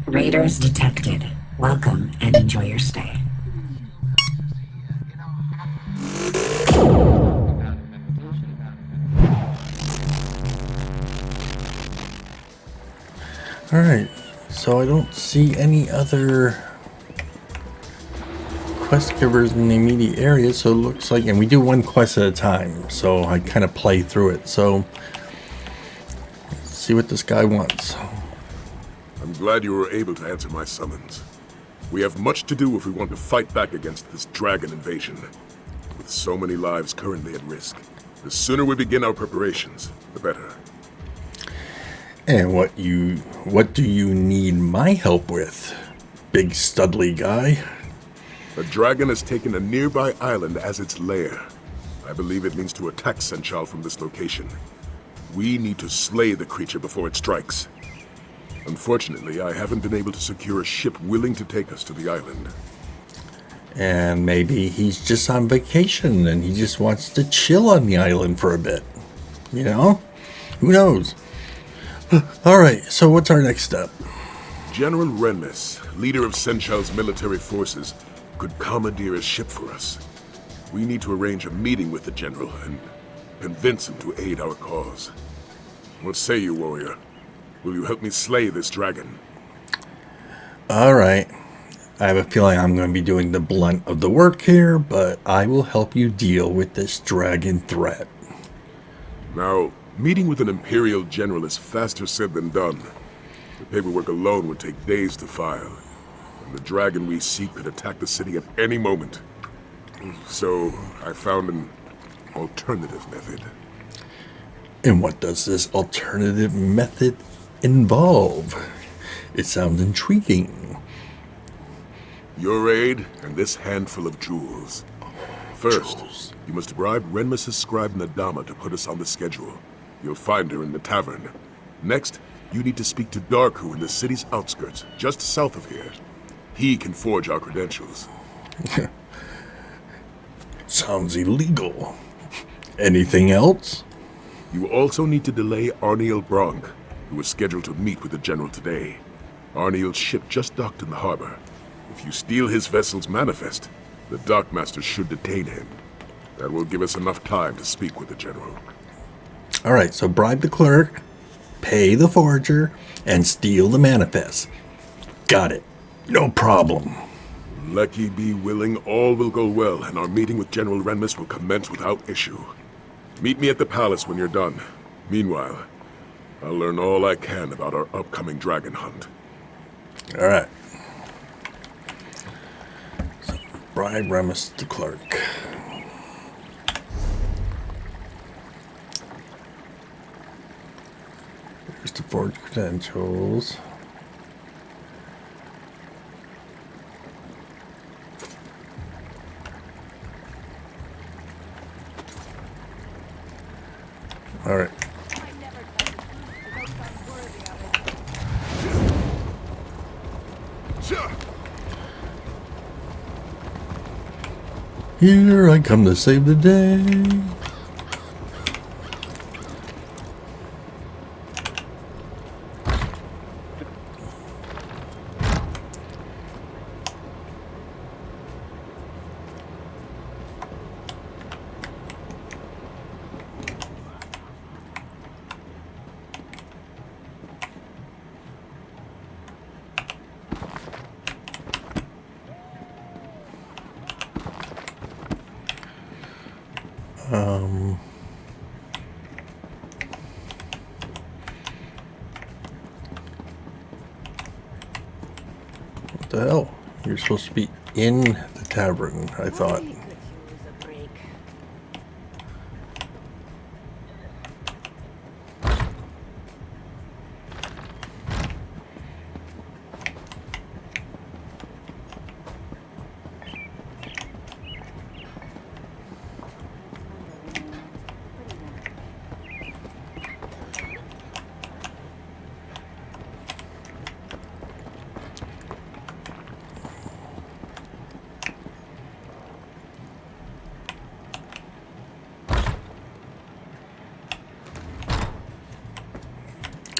Raiders detected. Welcome and enjoy your stay. Alright, so I don't see any other quest givers in the immediate area, so it looks like, and we do one quest at a time, so I kind of play through it, so let's see what this guy wants. I'm glad you were able to answer my summons. We have much to do if we want to fight back against this dragon invasion. With so many lives currently at risk, the sooner we begin our preparations, the better. And what do you need my help with, big studly guy? A dragon has taken a nearby island as its lair. I believe it means to attack Sencha from this location. We need to slay the creature before it strikes. Unfortunately, I haven't been able to secure a ship willing to take us to the island. And maybe he's just on vacation and he just wants to chill on the island for a bit. You know? Who knows? Alright, so what's our next step? General Renmus, leader of Sencha's military forces, could commandeer a ship for us. We need to arrange a meeting with the general and convince him to aid our cause. What say you, warrior? Will you help me slay this dragon? Alright. I have a feeling I'm going to be doing the blunt of the work here, but I will help you deal with this dragon threat. Now, meeting with an Imperial general is faster said than done. The paperwork alone would take days to file, and the dragon we seek could attack the city at any moment. So, I found an alternative method. And what does this alternative method involve? It sounds intriguing. Your aid and this handful of jewels. First, you must bribe Renmus' scribe Nadama to put us on the schedule. You'll find her in the tavern. Next, you need to speak to Darku in the city's outskirts, just south of here. He can forge our credentials. Sounds illegal. Anything else? You also need to delay Arniel Bronk, who is scheduled to meet with the general today. Arniel's ship just docked in the harbor. If you steal his vessel's manifest, the dockmaster should detain him. That will give us enough time to speak with the general. Alright, so bribe the clerk, pay the forger, and steal the manifest. Got it. No problem. Lecky be willing, all will go well, and our meeting with General Renmus will commence without issue. Meet me at the palace when you're done. Meanwhile, I'll learn all I can about our upcoming dragon hunt. Alright. So, bribe Remus the clerk. Here's the forged credentials. Alright. Here I come to save the day. What the hell? You're supposed to be in the tavern, I thought.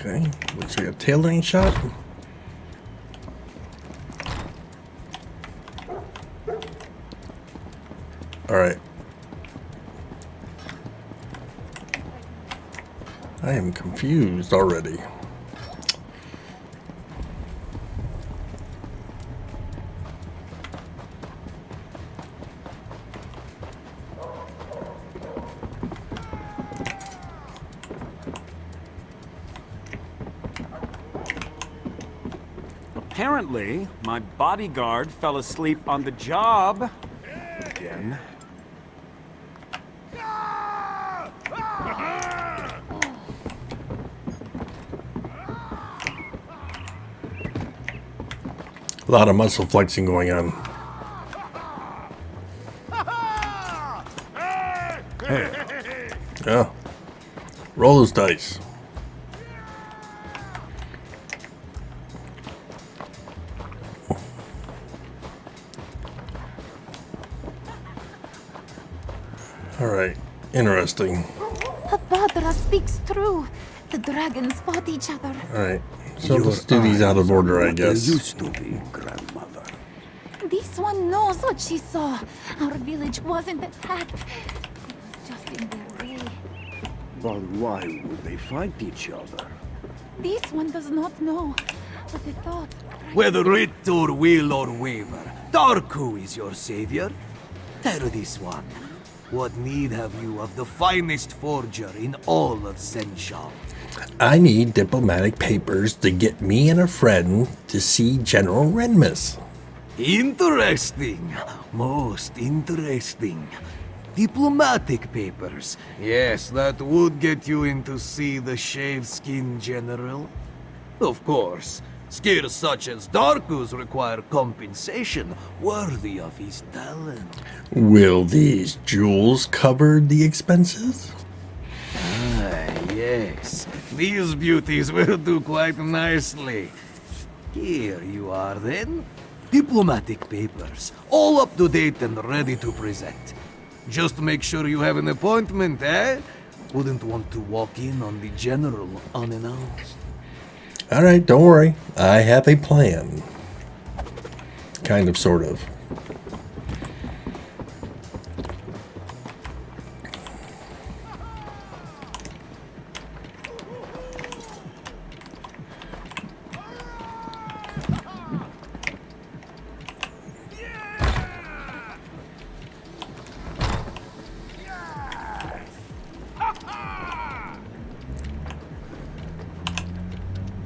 Okay, looks like a tailoring shop. Alright. I am confused already. Apparently, my bodyguard fell asleep on the job. Again. A lot of muscle flexing going on. Yeah. Roll those dice. Alright. Interesting. Badra speaks true. The dragons fought each other. Alright. So let's do these out of order, I guess. Used to be, grandmother. This one knows what she saw. Our village wasn't attacked. It was just in their way. But why would they fight each other? This one does not know. But they thought. Whether writ or will or waver, Darku is your savior. Tell this one, what need have you of the finest forger in all of Sencha? I need diplomatic papers to get me and a friend to see General Renmus. Interesting. Most interesting. Diplomatic papers. Yes, that would get you in to see the shaved-skin general. Of course, skills such as Darku's require compensation worthy of his talent. Will these jewels cover the expenses? Ah, yes. These beauties will do quite nicely. Here you are then. Diplomatic papers. All up to date and ready to present. Just make sure you have an appointment, eh? Wouldn't want to walk in on the general unannounced. Alright, don't worry. I have a plan. Kind of, sort of.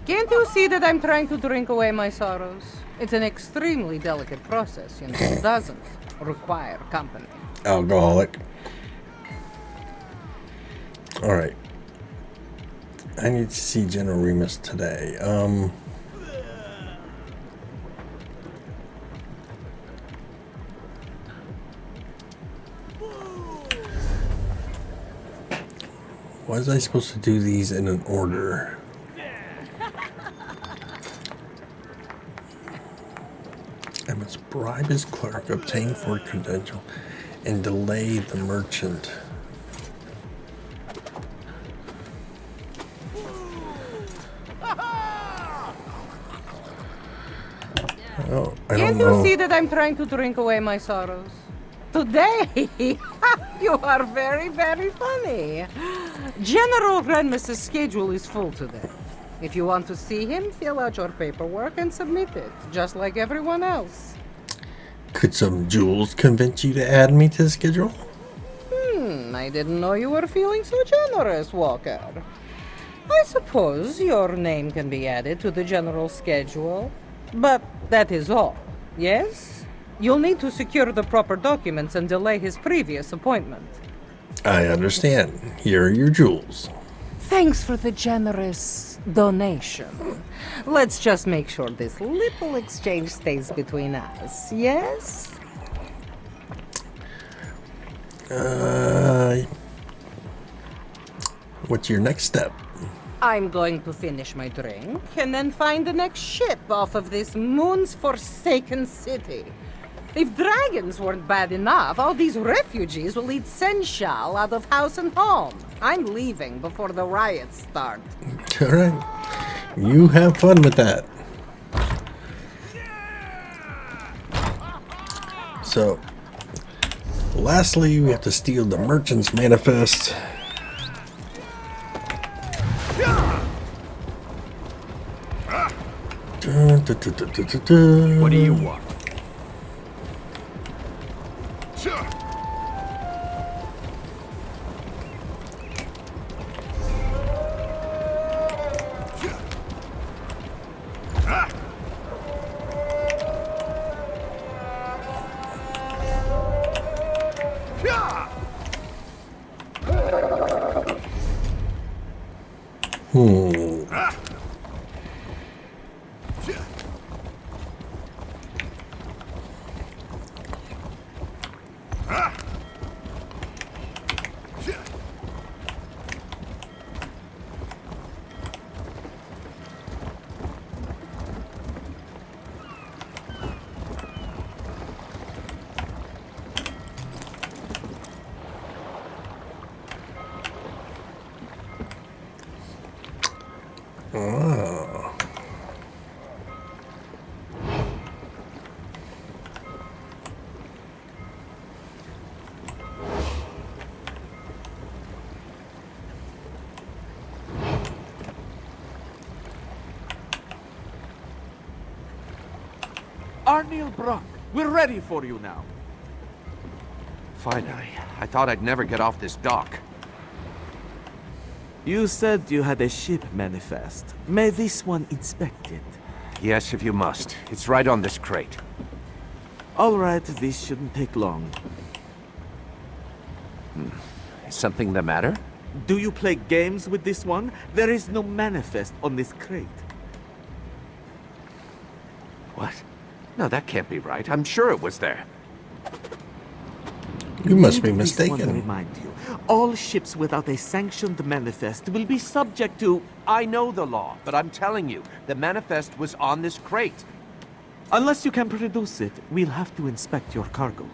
Can't you see that I'm trying to drink away my sorrows? It's an extremely delicate process, you know. It doesn't require company. Alcoholic. Alright. I need to see General Remus today. Was I supposed to do these in an order? I must bribe his clerk, obtain Ford credential, and delay the merchant. Oh, I don't Can't know. you see that I'm trying to drink away my sorrows? Today, you are very, very funny. General Renmus's schedule is full today. If you want to see him, fill out your paperwork and submit it, just like everyone else. Could some jewels convince you to add me to the schedule? I didn't know you were feeling so generous, Walker. I suppose your name can be added to the general schedule, but that is all, yes? You'll need to secure the proper documents and delay his previous appointment. I understand. Here are your jewels. Thanks for the generous donation. Let's just make sure this little exchange stays between us, yes? What's your next step? I'm going to finish my drink and then find the next ship off of this moon's forsaken city. If dragons weren't bad enough, all these refugees will eat Sencha out of house and home. I'm leaving before the riots start. All right. You have fun with that. So, Lastly, we have to steal the merchant's manifest. What do you want? Arniel Brock, we're ready for you now. Finally. I thought I'd never get off this dock. You said you had a ship manifest. May this one inspect it? Yes, if you must. It's right on this crate. All right, this shouldn't take long. Is something the matter? Do you play games with this one? There is no manifest on this crate. What? No, that can't be right. I'm sure it was there. You must be This one to mistaken. remind you, all ships without a sanctioned manifest will be subject to... I know the law, but I'm telling you, the manifest was on this crate. Unless you can produce it, we'll have to inspect your cargo.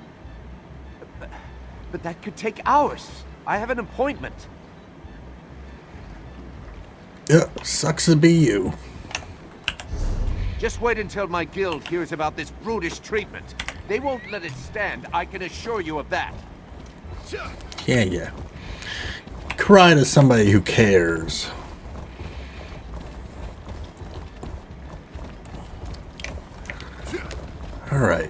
But that could take hours. I have an appointment. Yeah, sucks to be you. Just wait until my guild hears about this brutish treatment. They won't let it stand, I can assure you of that. Can ya? Cry to somebody who cares. Alright.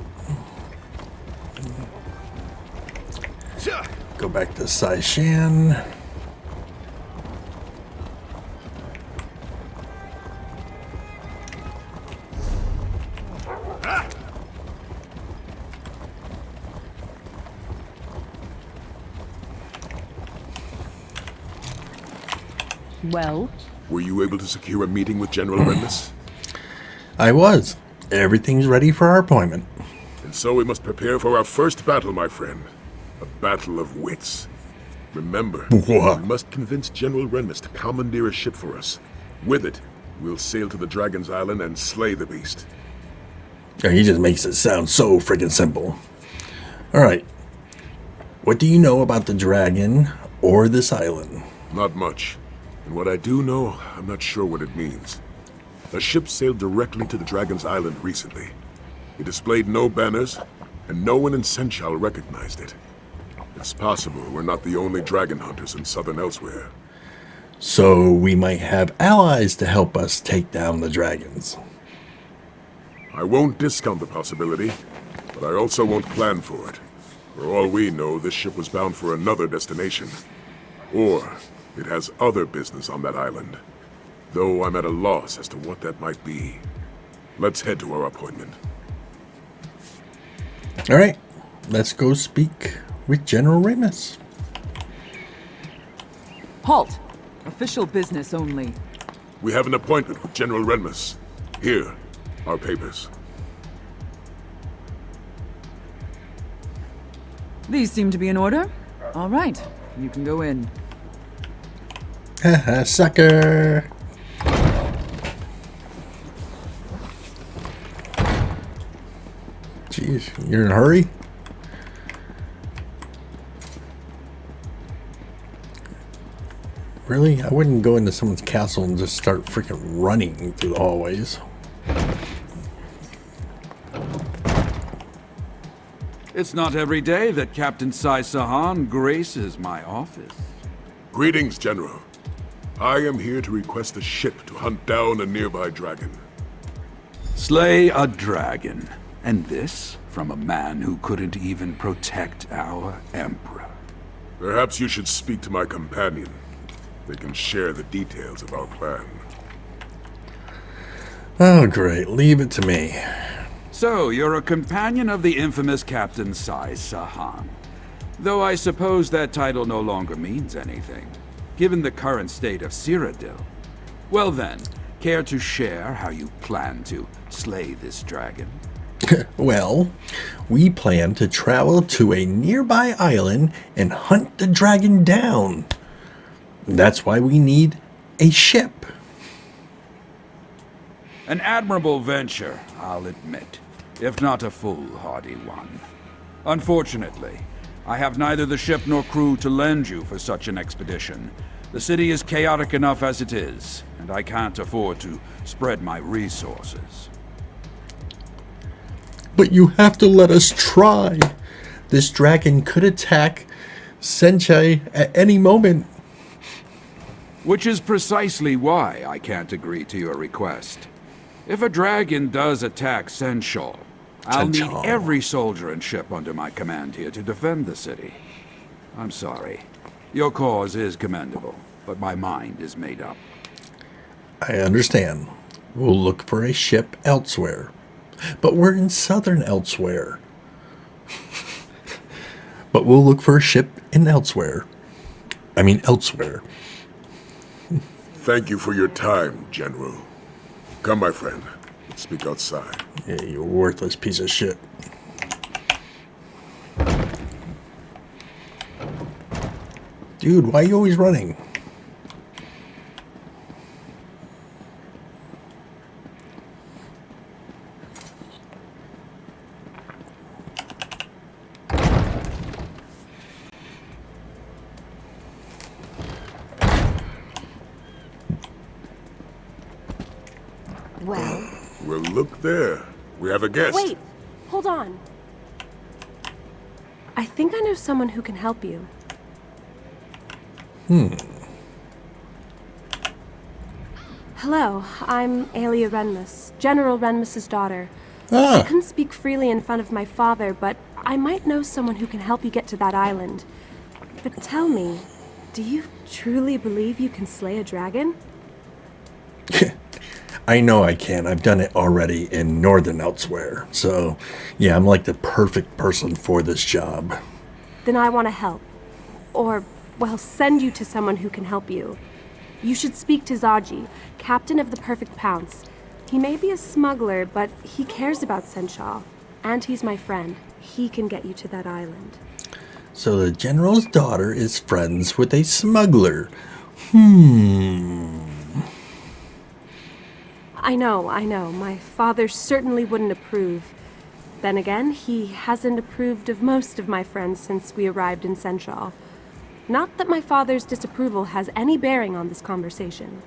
Go back to Sai Sahan. Well? Were you able to secure a meeting with General Renmus? I was. Everything's ready for our appointment. And so we must prepare for our first battle, my friend. A battle of wits. Remember, What? we must convince General Renmus to commandeer a ship for us. With it, we'll sail to the Dragon's Island and slay the beast. Oh, he just makes it sound so freaking simple. Alright. What do you know about the dragon or this island? Not much. And what I do know, I'm not sure what it means. A ship sailed directly to the Dragon's Island recently. It displayed no banners, and no one in Sencha recognized it. It's possible we're not the only dragon hunters in Southern Elsweyr. So we might have allies to help us take down the dragons. I won't discount the possibility, but I also won't plan for it. For all we know, this ship was bound for another destination. Or it has other business on that island. Though I'm at a loss as to what that might be. Let's head to our appointment. Alright, let's go speak with General Renmus. Halt! Official business only. We have an appointment with General Renmus. Here, our papers. These seem to be in order. All right, you can go in. Haha, sucker! Jeez, you're in a hurry? Really? I wouldn't go into someone's castle and just start freaking running through the hallways. It's not every day that Captain Sai Sahan graces my office. Greetings, General. I am here to request a ship to hunt down a nearby dragon. Slay a dragon. And this from a man who couldn't even protect our Emperor. Perhaps you should speak to my companion. They can share the details of our plan. Oh, great. Leave it to me. So, you're a companion of the infamous Captain Sai Sahan. Though I suppose that title no longer means anything, given the current state of Cyrodiil. Well then, care to share how you plan to slay this dragon? Well, we plan to travel to a nearby island and hunt the dragon down. That's why we need a ship. An admirable venture, I'll admit, if not a foolhardy one. Unfortunately, I have neither the ship nor crew to lend you for such an expedition. The city is chaotic enough as it is, and I can't afford to spread my resources. But you have to let us try. This dragon could attack Sencha at any moment. Which is precisely why I can't agree to your request. If a dragon does attack Sencha, I'll need every soldier and ship under my command here to defend the city. I'm sorry. Your cause is commendable, but my mind is made up. I understand. We'll look for a ship elsewhere. But we're in Southern Elsweyr. But we'll look for a ship in elsewhere. Elsewhere. Thank you for your time, General. Come, my friend. Let's speak outside. Yeah, you worthless piece of shit. Dude, why are you always running? Well... Well, look there. We have a guest. Wait! Hold on. I think I know someone who can help you. Hello, I'm Aelia Renmus, General Renmus's daughter. I couldn't speak freely in front of my father, but I might know someone who can help you get to that island. But tell me, do you truly believe you can slay a dragon? I know I can. I've done it already in Northern Elsweyr. So, yeah, I'm like the perfect person for this job. Then I want to help. Or, well, send you to someone who can help you. You should speak to Zaji, captain of the Perfect Pounce. He may be a smuggler, but he cares about Sencha. And he's my friend. He can get you to that island. So the general's daughter is friends with a smuggler. I know. My father certainly wouldn't approve. Then again, he hasn't approved of most of my friends since we arrived in Sencha. Not that my father's disapproval has any bearing on this conversation.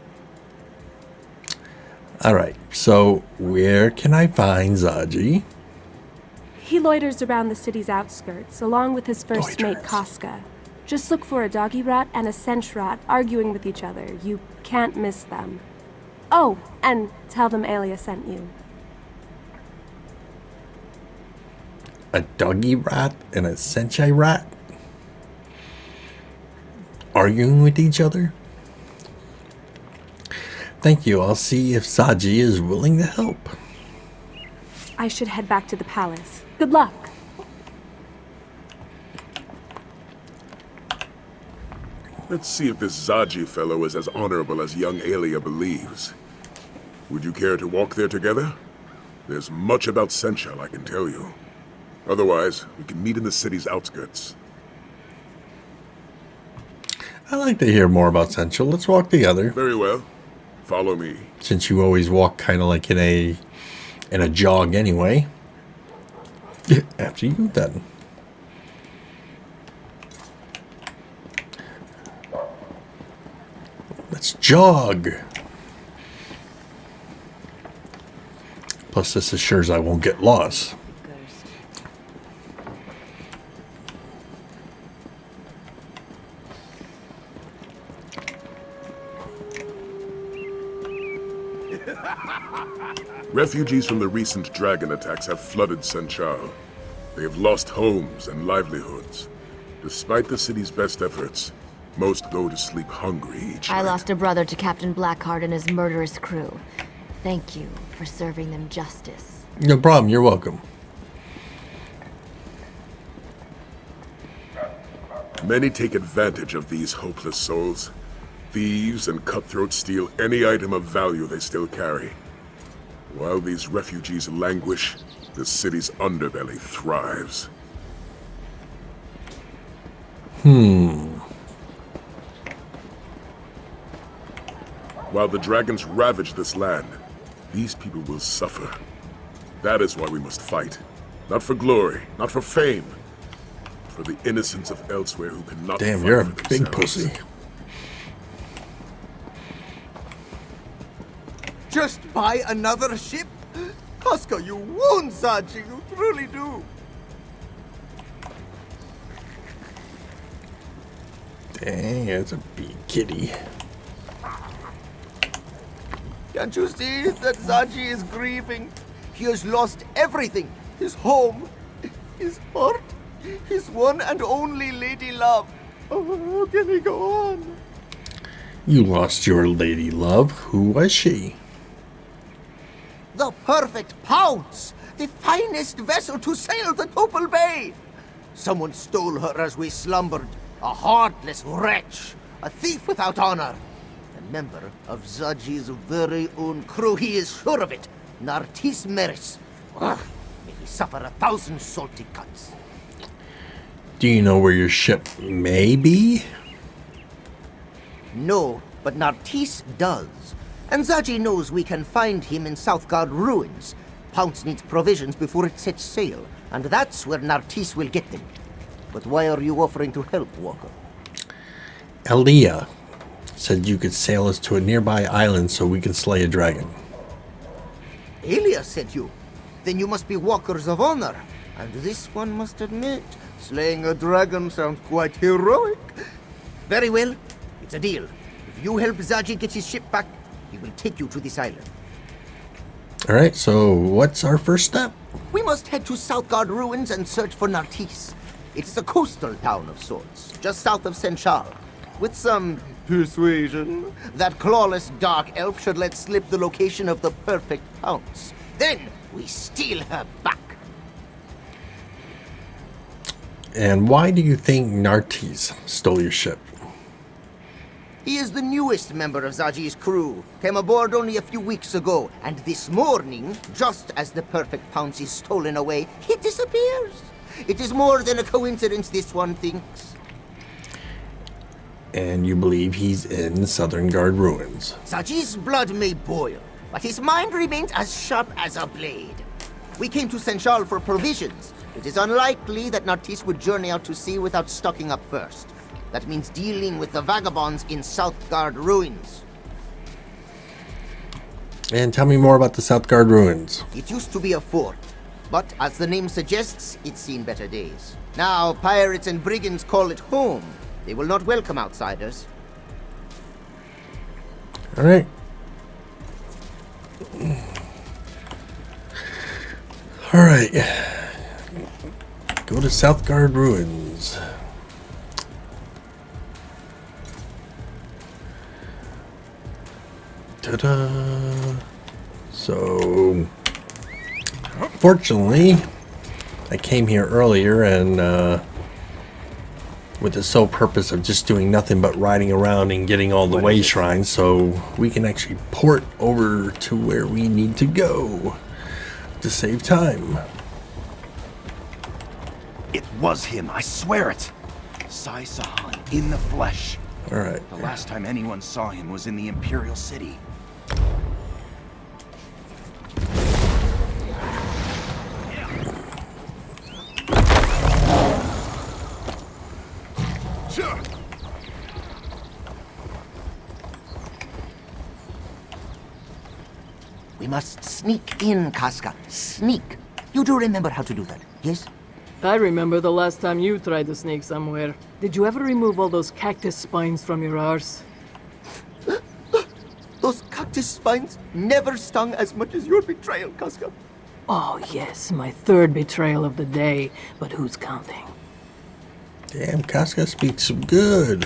Alright, so where can I find Zaji? He loiters around the city's outskirts, along with his first mate, Casca. Just look for a doggy rat and a sench rat arguing with each other. You can't miss them. Oh, and tell them Aelia sent you. A doggy rat and a senchai rat? Arguing with each other? Thank you. I'll see if Zaji is willing to help. I should head back to the palace. Good luck. Let's see if this Zaji fellow is as honorable as young Aelia believes. Would you care to walk there together? There's much about Sencha I can tell you. Otherwise, we can meet in the city's outskirts. I'd like to hear more about Sencha. Let's walk together. Very well. Follow me. Since you always walk kind of like in a jog anyway. After you then. Let's jog. Plus this assures I won't get lost. Refugees from the recent dragon attacks have flooded Sencha. They have lost homes and livelihoods. Despite the city's best efforts, most go to sleep hungry each night. I lost a brother to Captain Blackheart and his murderous crew. Thank you for serving them justice. No problem, you're welcome. Many take advantage of these hopeless souls. Thieves and cutthroats steal any item of value they still carry. While these refugees languish, the city's underbelly thrives. While the dragons ravage this land, these people will suffer. That is why we must fight. Not for glory, not for fame, but for the innocents of Elsweyr who cannot Damn, fight you're a for big themselves. pussy. Just buy another ship? Casca, you wound Saji, you truly do. Dang, that's a big kitty. Can't you see that Saji is grieving? He has lost everything. His home, his heart, his one and only lady love. Oh, how can he go on? You lost your lady love. Who was she? The perfect pounce! The finest vessel to sail the Topal Bay! Someone stole her as we slumbered. A heartless wretch. A thief without honor. A member of Zaji's very own crew. He is sure of it. Nartis Meris. Ugh, may he suffer 1,000 salty cuts. Do you know where your ship may be? No, but Nartis does. And Zaji knows we can find him in Southgard ruins. Pounce needs provisions before it sets sail, and that's where Nartis will get them. But why are you offering to help, Walker? Elia said you could sail us to a nearby island so we can slay a dragon. Elia sent you? Then you must be walkers of honor. And this one must admit, slaying a dragon sounds quite heroic. Very well, it's a deal. If you help Zaji get his ship back, he will take you to this island. Alright, so what's our first step? We must head to Southgard ruins and search for Nartis. It is a coastal town of sorts, just south of Sencha. With some persuasion, that clawless dark elf should let slip the location of the perfect pounce. Then we steal her back. And why do you think Nartis stole your ship? He is the newest member of Zaji's crew. Came aboard only a few weeks ago, and this morning, just as the perfect pounce is stolen away, he disappears. It is more than a coincidence, this one thinks. And you believe he's in Southern Guard ruins. Zaji's blood may boil, but his mind remains as sharp as a blade. We came to Senchal for provisions. It is unlikely that Nartis would journey out to sea without stocking up first. That means dealing with the vagabonds in Southgard ruins. And tell me more about the Southgard ruins. It used to be a fort, but as the name suggests, it's seen better days. Now, pirates and brigands call it home. They will not welcome outsiders. Alright. Alright. Go to Southgard ruins. Ta-da! So, fortunately, I came here earlier and with the sole purpose of just doing nothing but riding around and getting all the way shrines, so we can actually port over to where we need to go to save time. It was him, I swear it. Sai Sahan in the flesh. Alright. The last time anyone saw him was in the Imperial City. We must sneak in, Casca. Sneak. You do remember how to do that, yes? I remember the last time you tried to sneak somewhere. Did you ever remove all those cactus spines from your arse? Those cactus cactus spines never stung as much as your betrayal, Casca. Oh, yes, my third betrayal of the day, but who's counting? Damn, Casca speaks good.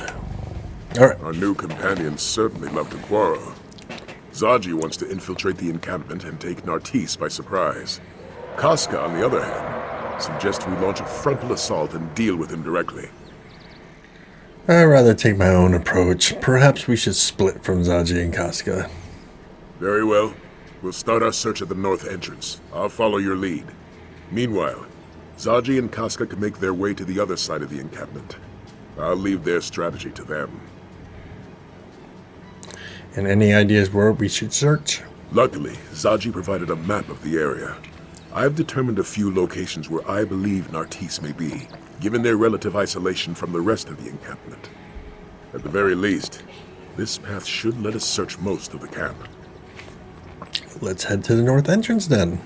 Alright. Our new companions certainly love to quarrel. Zaji wants to infiltrate the encampment and take Nartis by surprise. Casca, on the other hand, suggests we launch a frontal assault and deal with him directly. I'd rather take my own approach. Perhaps we should split from Zaji and Casca. Very well. We'll start our search at the north entrance. I'll follow your lead. Meanwhile, Zaji and Casca can make their way to the other side of the encampment. I'll leave their strategy to them. And any ideas where we should search? Luckily, Zaji provided a map of the area. I've determined a few locations where I believe Nartis may be, given their relative isolation from the rest of the encampment. At the very least, this path should let us search most of the camp. Let's head to the north entrance then.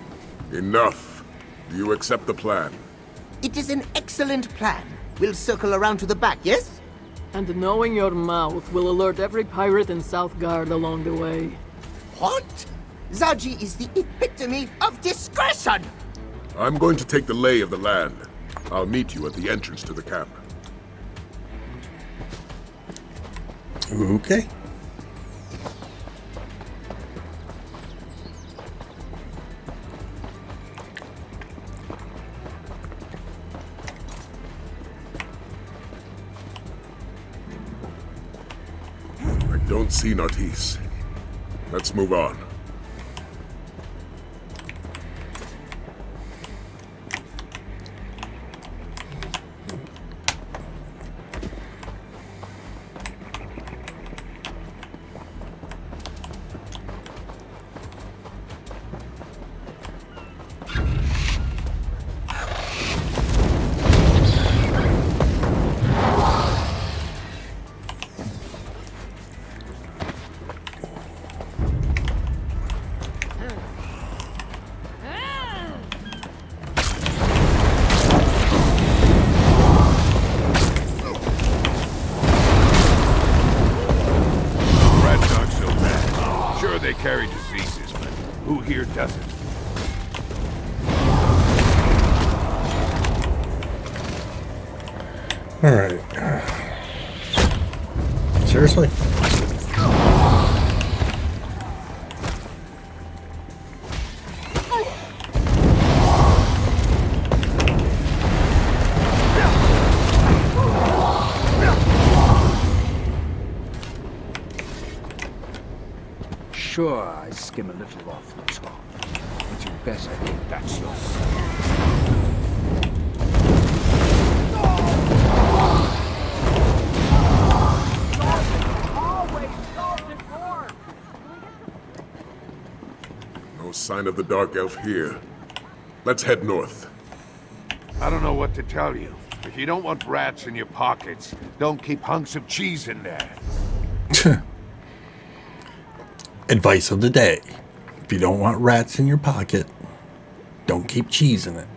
Enough. Do you accept the plan? It is an excellent plan. We'll circle around to the back, yes? And knowing your mouth will alert every pirate in Southgard along the way. What? Zaji is the epitome of discretion! I'm going to take the lay of the land. I'll meet you at the entrance to the camp. Okay. I don't see Nartis. Let's move on. Carry diseases, but who here doesn't? All right. Seriously? Sure, I skim a little off the top, but you better keep that yourself. No sign of the Dark Elf here. Let's head north. I don't know what to tell you. If you don't want rats in your pockets, don't keep hunks of cheese in there. Advice of the day. If you don't want rats in your pocket, don't keep cheese in it.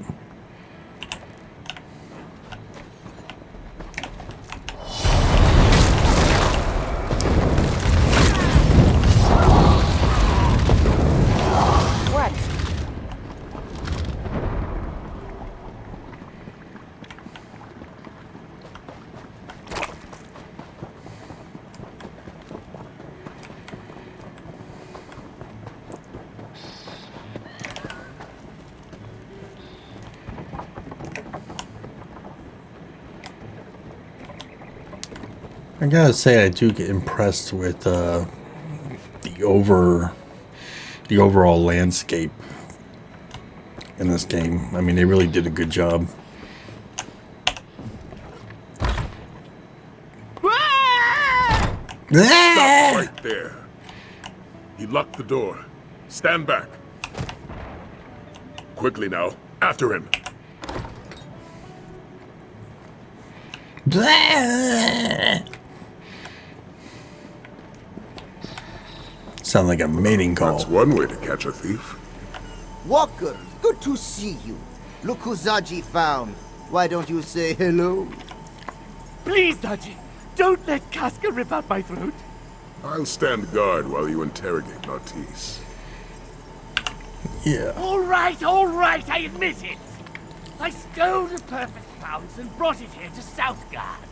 I gotta say, I do get impressed with the overall landscape in this game. I mean, they really did a good job. Stop right there. He locked the door. Stand back. Quickly now. After him. Sound like a mating call. That's one way to catch a thief. Walker, good to see you. Look who Zaji found. Why don't you say hello? Please, Zaji, don't let Casca rip out my throat. I'll stand guard while you interrogate Nartisse. Yeah. All right, I admit it. I stole the perfect pounce and brought it here to Southgard.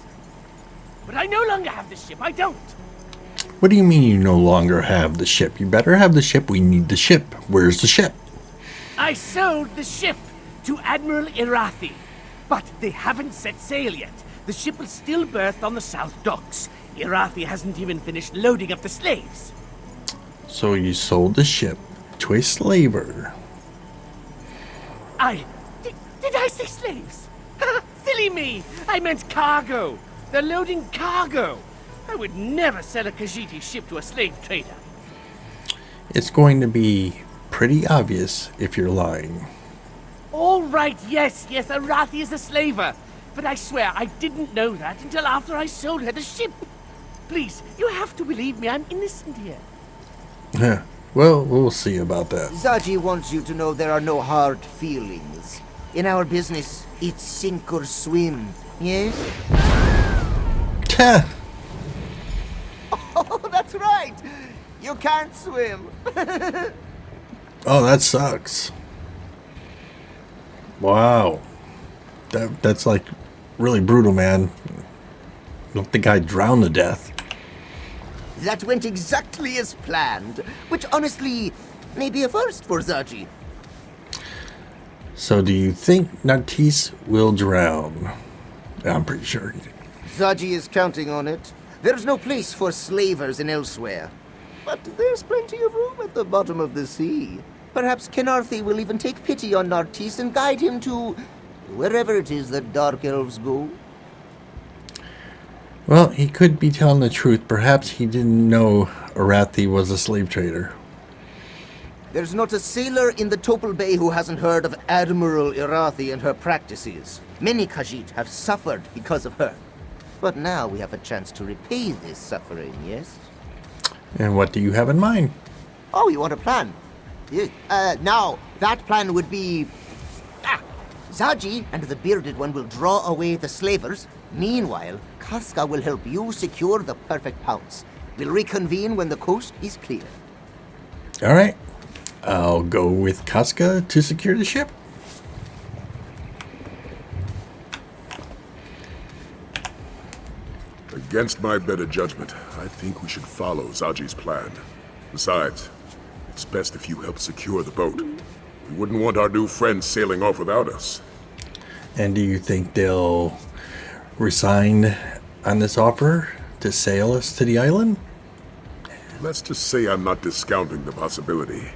But I no longer have the ship, I don't. What do you mean you no longer have the ship? You better have the ship. We need the ship. Where's the ship? I sold the ship to Admiral Irathi, but they haven't set sail yet. The ship will still berth on the south docks. Irathi hasn't even finished loading up the slaves. So you sold the ship to a slaver. Did I say slaves? Silly me! I meant cargo. They're loading cargo. I would never sell a Khajiiti ship to a slave trader. It's going to be pretty obvious if you're lying. All right, yes, Irathi is a slaver. But I swear I didn't know that until after I sold her the ship. Please, you have to believe me, I'm innocent here. Well, we'll see about that. Zaji wants you to know there are no hard feelings. In our business, it's sink or swim, yes? Oh, that's right! You can't swim! Oh, that sucks. Wow. That's like really brutal, man. I don't think I'd drown to death. That went exactly as planned, which honestly may be a first for Zaji. So do you think Nartisse will drown? I'm pretty sure. Zaji is counting on it. There's no place for slavers in Elsweyr. But there's plenty of room at the bottom of the sea. Perhaps Kenarthi will even take pity on Nartisse and guide him to wherever it is that dark elves go. Well, he could be telling the truth. Perhaps he didn't know Irathi was a slave trader. There's not a sailor in the Topal Bay who hasn't heard of Admiral Irathi and her practices. Many Khajiit have suffered because of her. But now we have a chance to repay this suffering, yes? And what do you have in mind? Oh, you want a plan? Now, that plan would be... Zaji and the Bearded One will draw away the slavers. Meanwhile, Casca will help you secure the perfect pounce. We'll reconvene when the coast is clear. All right. I'll go with Casca to secure the ship. Against my better judgment, I think we should follow Zaji's plan. Besides, it's best if you help secure the boat. We wouldn't want our new friends sailing off without us. And do you think they'll resign on this offer to sail us to the island? Let's just say I'm not discounting the possibility.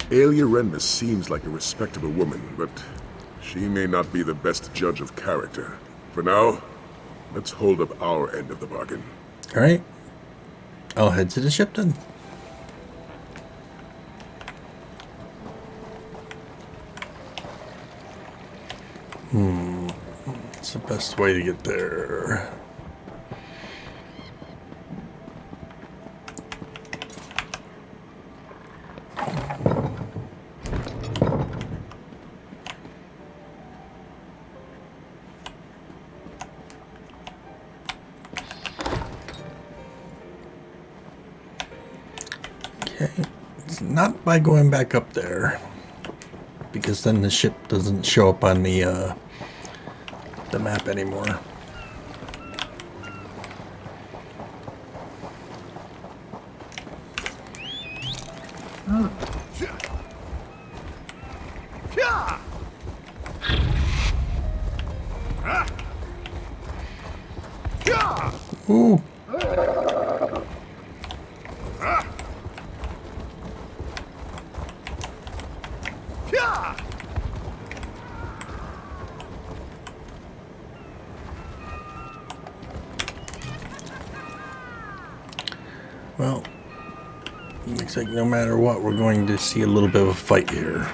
Aelia Renmus seems like a respectable woman, but she may not be the best judge of character. For now, let's hold up our end of the bargain. All right. I'll head to the ship then. What's the best way to get there? Okay, it's not by going back up there, because then the ship doesn't show up on the map anymore. Ooh. Well, looks like no matter what, we're going to see a little bit of a fight here.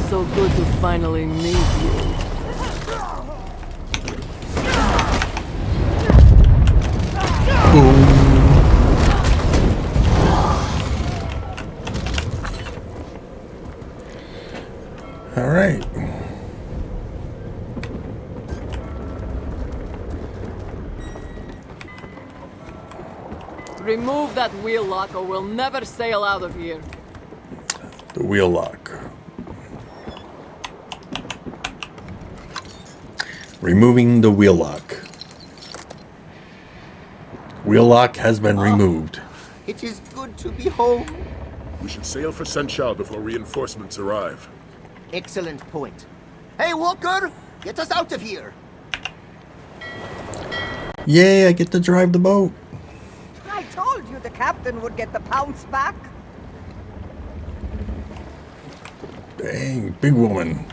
So good to finally meet you. Remove that wheel lock or we'll never sail out of here. The wheel lock. Removing the wheel lock. Wheel lock has been removed. It is good to be home. We should sail for Sencha before reinforcements arrive. Excellent point. Hey, Walker! Get us out of here! Yay, I get to drive the boat. I told you the captain would get the pounce back. Dang, big woman.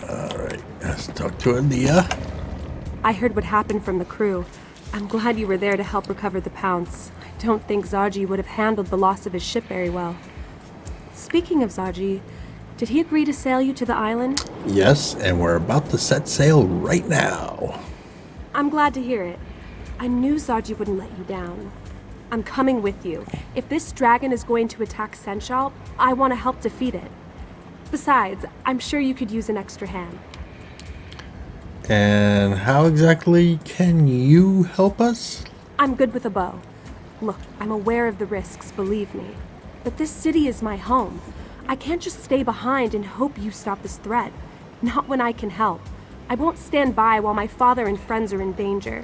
Alright, let's talk to Alia. I heard what happened from the crew. I'm glad you were there to help recover the pounce. I don't think Zaji would have handled the loss of his ship very well. Speaking of Zaji, did he agree to sail you to the island? Yes, and we're about to set sail right now. I'm glad to hear it. I knew Zaji wouldn't let you down. I'm coming with you. If this dragon is going to attack Sencha, I want to help defeat it. Besides, I'm sure you could use an extra hand. And how exactly can you help us? I'm good with a bow. Look, I'm aware of the risks, believe me. But this city is my home. I can't just stay behind and hope you stop this threat. Not when I can help. I won't stand by while my father and friends are in danger.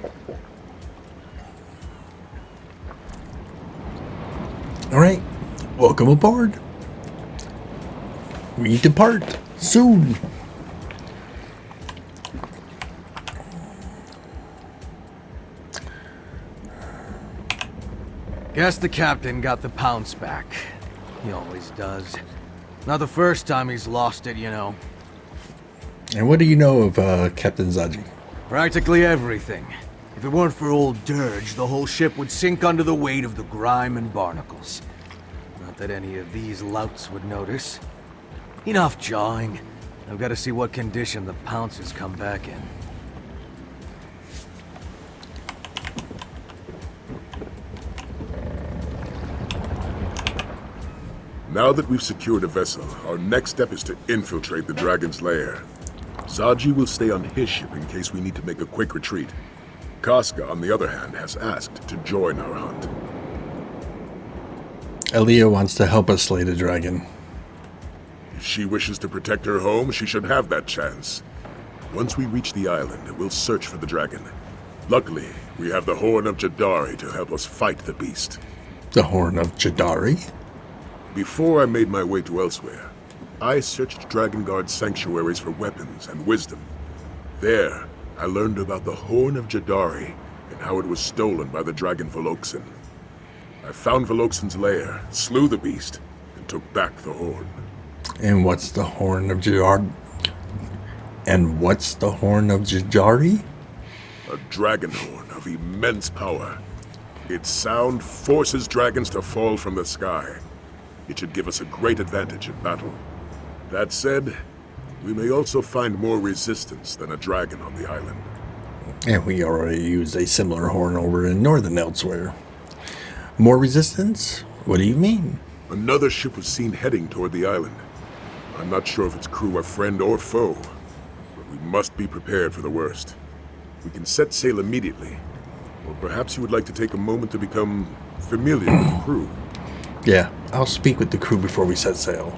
Alright, welcome aboard. We depart soon. Guess the captain got the pounce back. He always does. Not the first time he's lost it, you know. And what do you know of Captain Zaji? Practically everything. If it weren't for old Dirge, the whole ship would sink under the weight of the grime and barnacles. Not that any of these louts would notice. Enough jawing. I've got to see what condition the pounces come back in. Now that we've secured a vessel, our next step is to infiltrate the dragon's lair. Zaji will stay on his ship in case we need to make a quick retreat. Casca, on the other hand, has asked to join our hunt. Alia wants to help us slay the dragon. If she wishes to protect her home, she should have that chance. Once we reach the island, we'll search for the dragon. Luckily, we have the Horn of Jadari to help us fight the beast. The Horn of Jadari? Before I made my way to Elsweyr, I searched Dragonguard sanctuaries for weapons and wisdom. There, I learned about the Horn of Jadari and how it was stolen by the dragon Veloxin. I found Veloxin's lair, slew the beast, and took back the horn. And what's the Horn of Jadari? And what's the Horn of Jadari? A dragon horn of immense power. Its sound forces dragons to fall from the sky. It should give us a great advantage in battle. That said, we may also find more resistance than a dragon on the island. And we already used a similar horn over in Northern Elsweyr. More resistance? What do you mean? Another ship was seen heading toward the island. I'm not sure if its crew are friend or foe, but we must be prepared for the worst. We can set sail immediately, or perhaps you would like to take a moment to become familiar with the crew. Yeah, I'll speak with the crew before we set sail.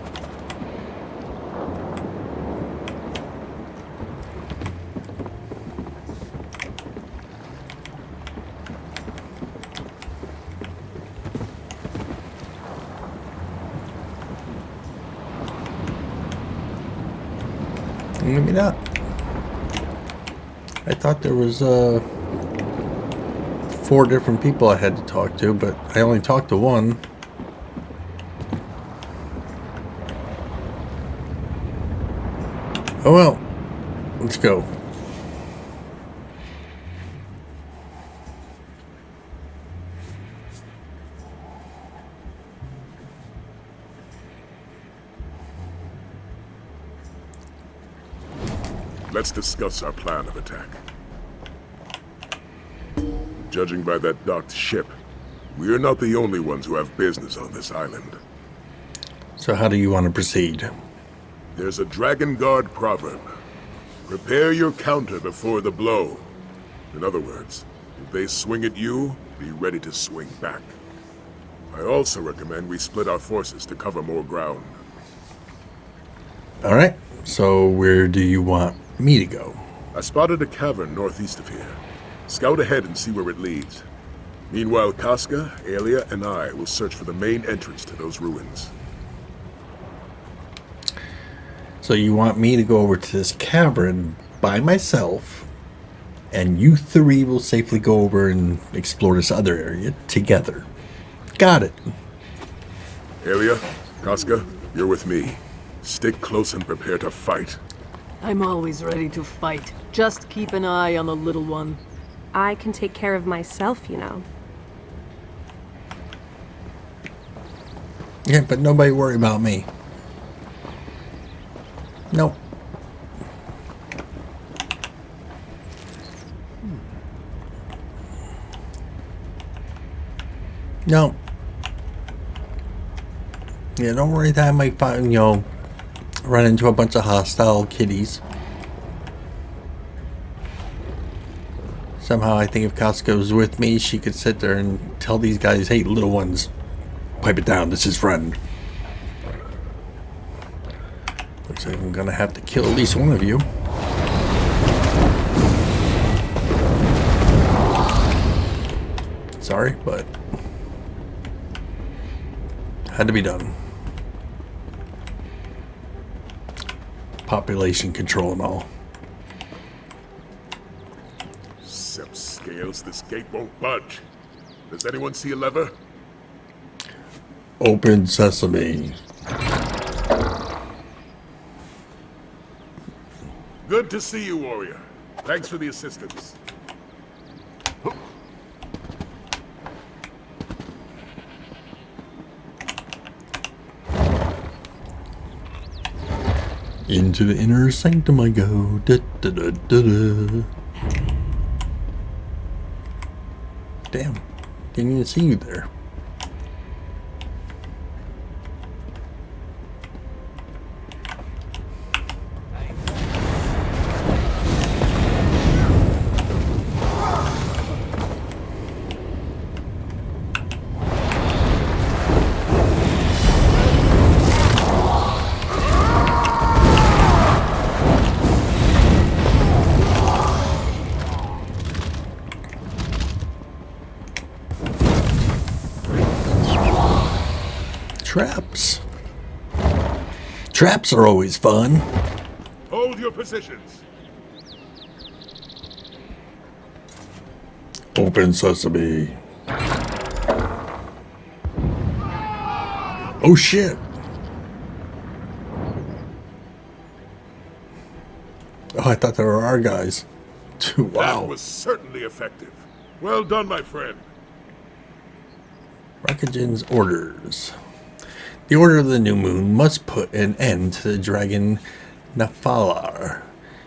Maybe not. I thought there was 4 different people I had to talk to, but I only talked to one. Oh well, let's go. Let's discuss our plan of attack. Judging by that docked ship, We are not the only ones who have business on this island. So how do you want to proceed? There's a Dragon Guard proverb. Prepare your counter before the blow. In other words, if they swing at you, be ready to swing back. I also recommend we split our forces to cover more ground. Alright, so where do you want me to go? I spotted a cavern northeast of here. Scout ahead and see where it leads. Meanwhile, Casca, Aelia, and I will search for the main entrance to those ruins. So you want me to go over to this cavern by myself, and you three will safely go over and explore this other area together. Got it. Aelia, Casca, you're with me. Stick close and prepare to fight. I'm always ready to fight. Just keep an eye on the little one. I can take care of myself, you know. Yeah, but nobody worry about me. Nope. No. Yeah, don't worry that I might find, run into a bunch of hostile kitties. Somehow I think if Casca was with me, she could sit there and tell these guys, hey, little ones, pipe it down, this is friend. Looks like I'm gonna have to kill at least one of you. Sorry, but had to be done. Population control and all. Sept scales, this gate won't budge. Does anyone see a lever? Open sesame. Good to see you, warrior. Thanks for the assistance. Into the inner sanctum I go. Da, da, da, da, da. Damn. Didn't even see you there. Traps. Traps are always fun. Hold your positions. Open sesame. Oh shit. Oh, I thought they were our guys. Wow. That was certainly effective. Well done, my friend. Rakajan's orders. The Order of the New Moon must put an end to the dragon Nafalar.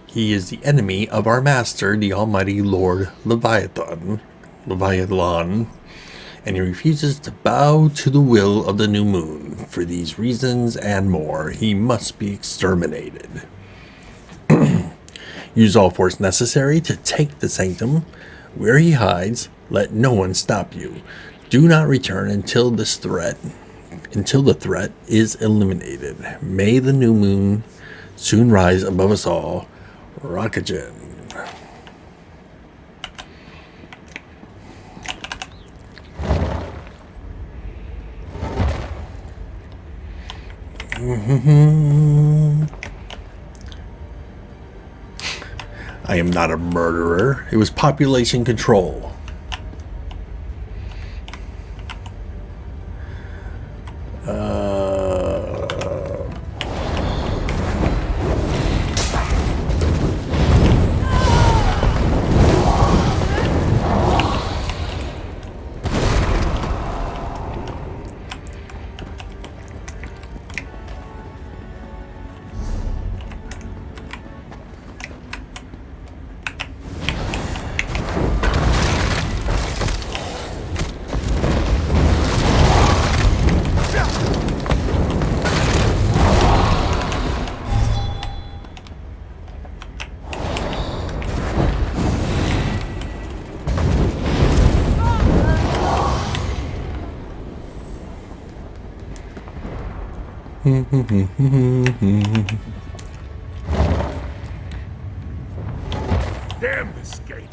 He is the enemy of our master, the almighty Lord Leviathan, and he refuses to bow to the will of the New Moon. For these reasons and more, he must be exterminated. Use all force necessary to take the sanctum. Where he hides, let no one stop you. Do not return until the threat is eliminated. May the new moon soon rise above us all. Rakajan. I am not a murderer. It was population control. Damn this gate!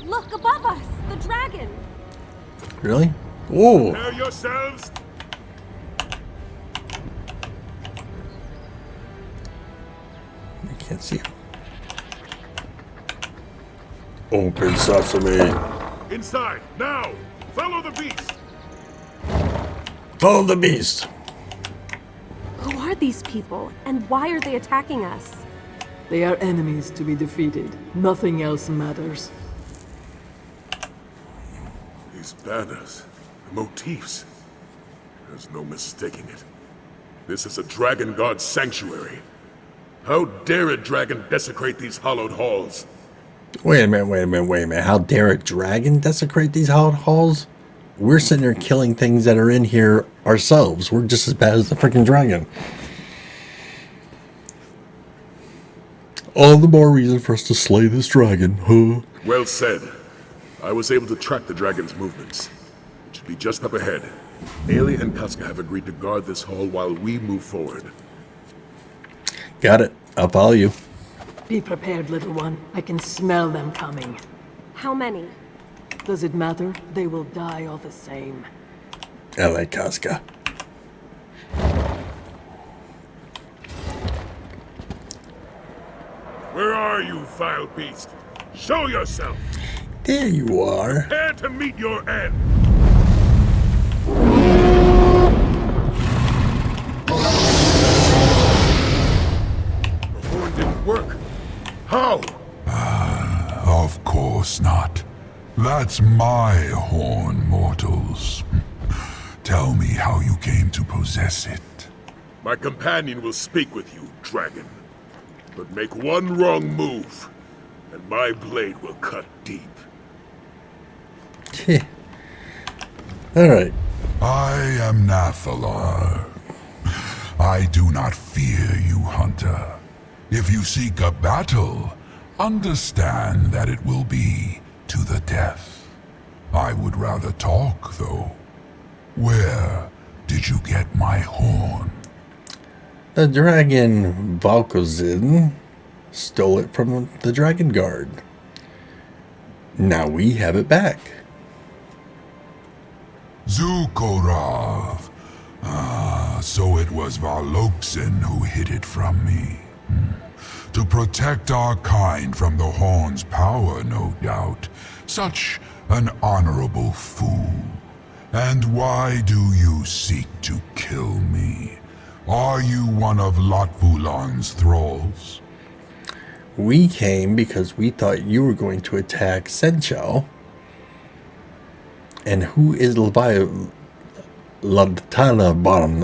Look above us! The dragon! Really? Whoa! Prepare yourselves! I can't see him. Open sesame. Inside, now! Follow the beast! Follow the beast! Who are these people, and why are they attacking us? They are enemies to be defeated. Nothing else matters. These banners, the motifs. There's no mistaking it. This is a dragon god's sanctuary. How dare a dragon desecrate these hallowed halls? Wait a minute. How dare a dragon desecrate these hallowed halls? We're sitting there killing things that are in here ourselves. We're just as bad as the freaking dragon. All the more reason for us to slay this dragon, huh? Well said. I was able to track the dragon's movements. It should be just up ahead. Ailey and Casca have agreed to guard this hall while we move forward. Got it. I'll follow you. Be prepared, little one. I can smell them coming. How many? Does it matter? They will die all the same. I like Casca. Where are you, vile beast? Show yourself! There you are. Prepare to meet your end! The horn didn't work. How? Of course not. That's my horn, mortals. Tell me how you came to possess it. My companion will speak with you, dragon. But make one wrong move, and my blade will cut deep. Alright. I am Nathalar. I do not fear you, hunter. If you seek a battle, understand that it will be to the death. I would rather talk, though. Where did you get my horn? The dragon Valkozin stole it from the Dragon Guard. Now we have it back. Zukorav. So it was Valoksin who hid it from me. To protect our kind from the horn's power, no doubt. Such an honorable fool. And why do you seek to kill me? Are you one of Lotvulan's thralls? We came because we thought you were going to attack Sencha. And who is Latalaban?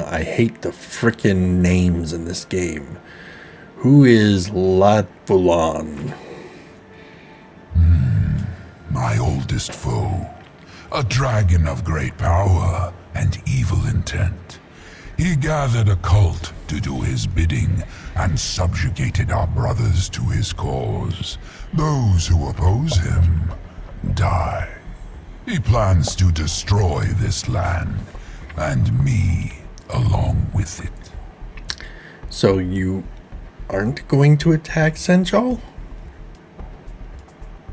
I hate the frickin' names in this game. Who is Latvulan? My oldest foe. A dragon of great power and evil intent. He gathered a cult to do his bidding and subjugated our brothers to his cause. Those who oppose him die. He plans to destroy this land, and me along with it. So you aren't going to attack Sencha?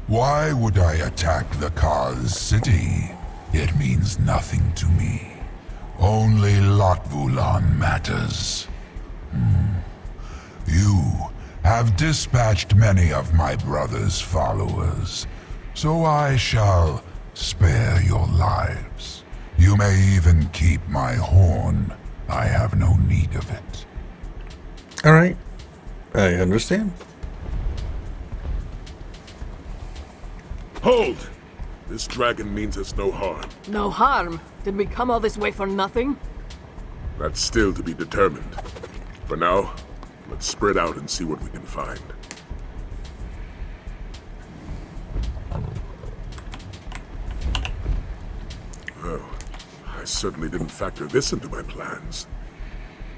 Why would I attack the Kaz city? It means nothing to me. Only Lotvulan matters. You have dispatched many of my brother's followers, so I shall spare your lives. You may even keep my horn. I have no need of it. Alright. I understand. Hold! This dragon means us no harm. No harm? Did we come all this way for nothing? That's still to be determined. For now, let's spread out and see what we can find. Well, I certainly didn't factor this into my plans.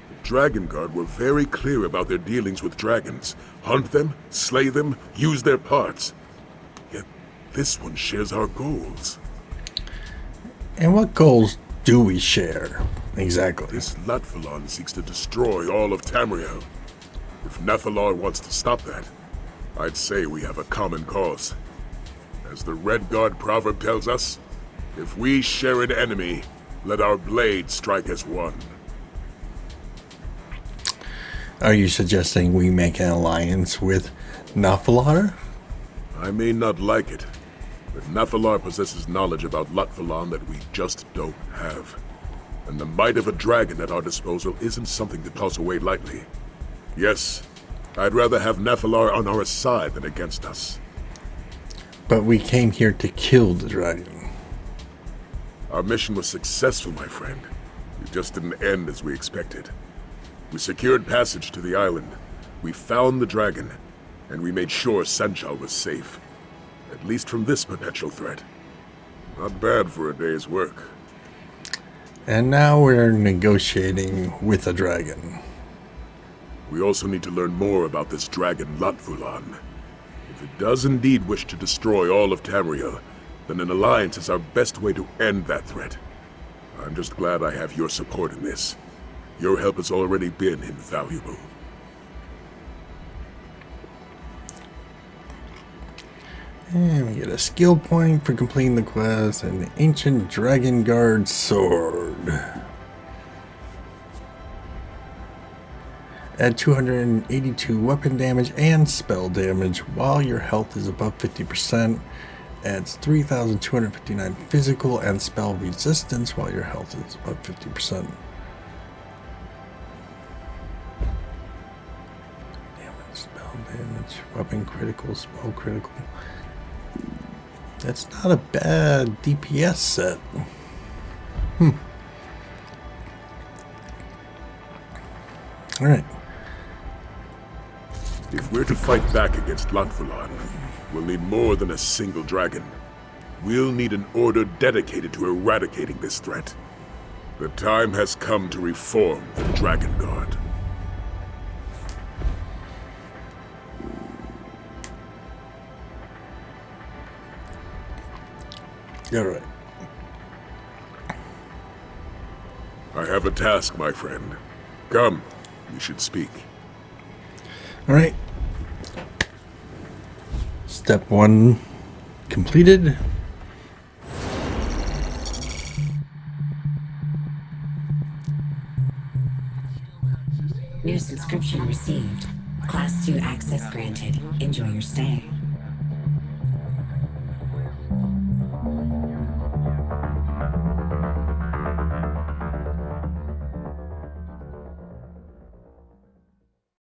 The Dragon Guard were very clear about their dealings with dragons. Hunt them, slay them, use their parts. Yet this one shares our goals. And what goals do we share? Exactly. This Latvalon seeks to destroy all of Tamriel. If Nethalar wants to stop that, I'd say we have a common cause. As the Red Guard proverb tells us, if we share an enemy, let our blades strike as one. Are you suggesting we make an alliance with Nethalar? I may not like it, but Nethalar possesses knowledge about Latvalon that we just don't have. And the might of a dragon at our disposal isn't something to toss away lightly. Yes, I'd rather have Nethalar on our side than against us. But we came here to kill the dragon. Our mission was successful, my friend. It just didn't end as we expected. We secured passage to the island. We found the dragon, and we made sure Sencha was safe. At least from this potential threat. Not bad for a day's work. And now we're negotiating with a dragon. We also need to learn more about this dragon Latvalon. If it does indeed wish to destroy all of Tamriel, then an alliance is our best way to end that threat. I'm just glad I have your support in this. Your help has already been invaluable. And we get a skill point for completing the quest and the Ancient Dragon Guard Sword. Add 282 weapon damage and spell damage while your health is above 50%. Adds 3,259 physical and spell resistance while your health is above 50%. Damage, spell damage, weapon critical, spell critical. That's not a bad DPS set. Alright. If we're to fight back against Latvalon, we'll need more than a single dragon. We'll need an order dedicated to eradicating this threat. The time has come to reform the Dragon Guard. Alright. I have a task, my friend. Come, we should speak. Alright. Step 1 completed. New subscription received. Class 2 access granted. Enjoy your stay.